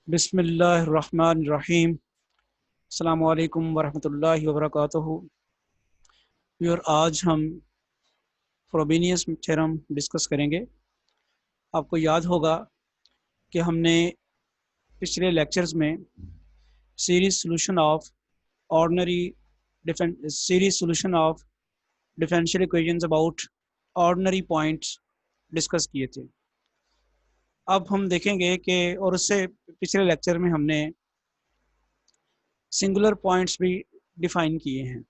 बिस्मिल्लाहिर्रहमानिर्रहीम। अस्सलामु अलैकुम वरहमतुल्लाहि वबरकातुहू। और आज हम फ्रोबेनियस थ्योरम डिस्कस करेंगे। आपको याद होगा कि हमने पिछले लेक्चर्स में series solution of ordinary series solution of differential equations about ordinary points discuss किए थे। अब हम देखेंगे कि और उससे पिछले लेक्चर में हमने सिंगुलर पॉइंट्स भी डिफाइन किए हैं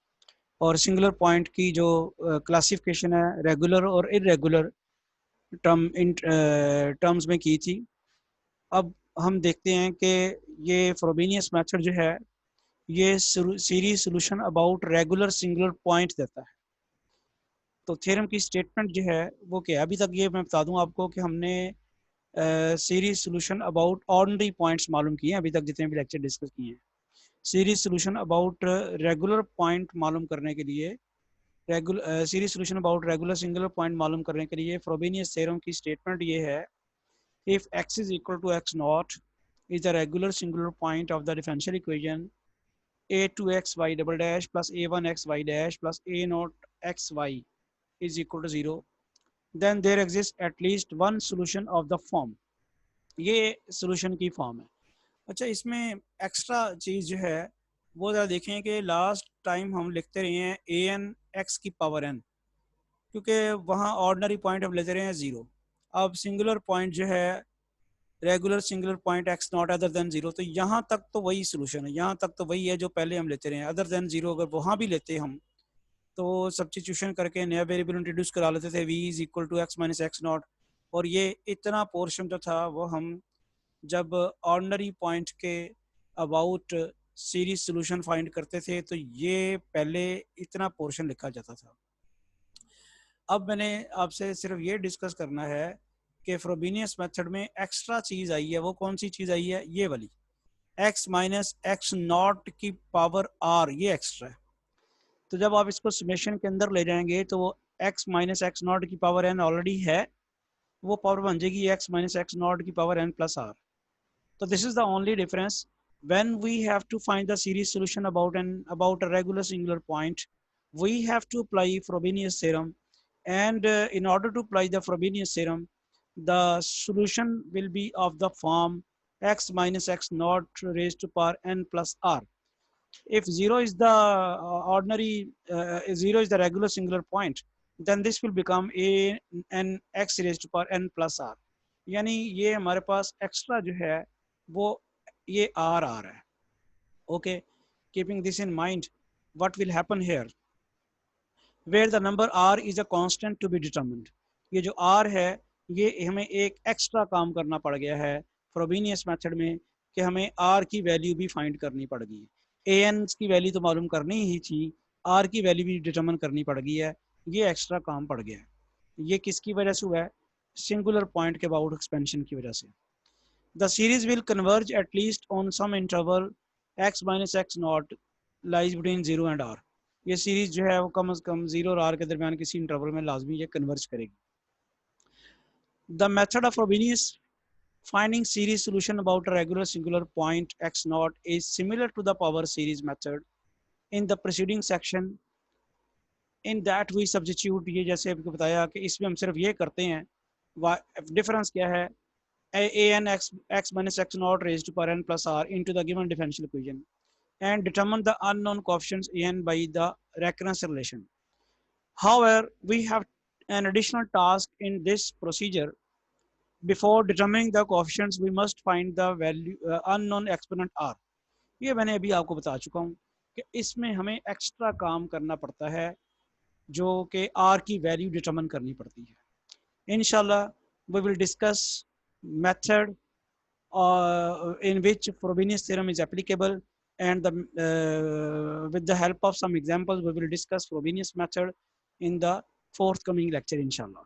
और सिंगुलर पॉइंट की जो क्लासिफिकेशन है रेगुलर और इरेगुलर टर्म्स में की थी। अब हम देखते हैं कि ये फ्रोबेनियस मेथड जो है ये series solution about regular singular point देता है। तो थ्योरम की स्टेटमेंट जो है वो क्या, अभी तक ये मैं बता दूं आपको कि हमने series solution about ordinary points मालूम किए हैं अभी तक जितने भी लेक्चर डिस्कस किए हैं। Series solution about regular point मालूम करने के लिए series solution about regular singular point मालूम करने के लिए फ्रोबेनियस थ्योरम की स्टेटमेंट ये है, if x is equal to x naught is the regular singular point of the differential equation a2xy double dash plus a1xy dash plus a naught xy is equal to 0, then there exist at least one solution of the form. ये solution की form है। अच्छा, इसमें extra चीज़ जो है वो ज़रा देखें कि लास्ट टाइम हम लिखते रहे हैं ए एन एक्स की पावर एन, क्योंकि वहाँ ऑर्डिनरी पॉइंट हम लेते रहे हैं ज़ीरो। अब सिंगुलर पॉइंट जो है regular singular point x not other than zero, तो यहाँ तक तो वही सोल्यूशन है, यहाँ तक तो वही है जो पहले हम लेते रहे हैं। अदर देन ज़ीरो अगर वहाँ भी लेते हम तो सब्स्टिट्यूशन करके नया वेरिएबल इंट्रोड्यूस करा लेते थे, V is equal to X minus X naught. और ये इतना पोर्शन जो था वो हम जब ऑर्डिनरी पॉइंट के अबाउट सीरीज सोल्यूशन फाइंड करते थे तो ये पहले इतना पोर्शन लिखा जाता था। अब मैंने आपसे सिर्फ ये डिस्कस करना है कि फ्रोबेनियस मेथड में एक्स्ट्रा चीज़ आई है। वो कौन सी चीज़ आई है? ये वाली x माइनस एक्स नॉट की पावर r, ये एक्स्ट्रा है। तो जब आप इसको समेशन के अंदर ले जाएंगे तो वो x माइनस एक्स नॉट की पावर n ऑलरेडी है, वो पावर बन जाएगी x माइनस एक्स नॉट की power n plus r। So this is the only difference. When we have to find the series solution about a regular singular point, we have to apply Frobenius theorem, and in order to apply the Frobenius theorem, the solution will be of the form x minus x naught raised to power n plus r. If zero is the zero is the regular singular point, then this will become a n x raised to power n plus r. यानी ये हमारे पास extra जो है वो ये are आ रहा है। Okay, keeping this in mind, what will happen here where the number R is a constant to be determined. ये जो आर है ये हमें एक एक्स्ट्रा काम करना पड़ गया है फ्रोबेनियस मेथड में कि हमें आर की वैल्यू भी फाइंड करनी पड़ गई। ए एन की वैल्यू तो मालूम करनी ही थी, आर की वैल्यू भी डिटरमिन करनी पड़ गई है। ये एक्स्ट्रा काम पड़ गया है। ये किसकी वजह से हुआ है? सिंगुलर पॉइंट के अबाउट एक्सपेंशन की वजह से। The series will converge at least on some interval x minus x naught lies between 0 and r। ये सीरीज जो है वो कम से कम 0 और r के दरमियान किसी इंटरवल में लाजमी ये कन्वर्ज करेगी। The method of Frobenius finding series solution about a regular singular point x naught is similar to the power series method in the preceding section in that we substitute। ये जैसे आपको बताया कि इसमें हम सिर्फ ये करते हैं, डिफरेंस क्या है? an x minus x naught raised to power n plus r into the given differential equation and determine the unknown coefficients an by the recurrence relation. However, we have an additional task in this procedure. Before determining the coefficients, we must find the value unknown exponent r। ये मैंने अभी आपको बता चुका हूँ कि इसमें हमें एक्स्ट्रा काम करना पड़ता है जो कि r की वैल्यू डिटरमिन करनी पड़ती है। इंशाल्लाह we will discuss method in which Frobenius theorem is applicable, and with the help of some examples we will discuss Frobenius method in the forthcoming lecture inshallah.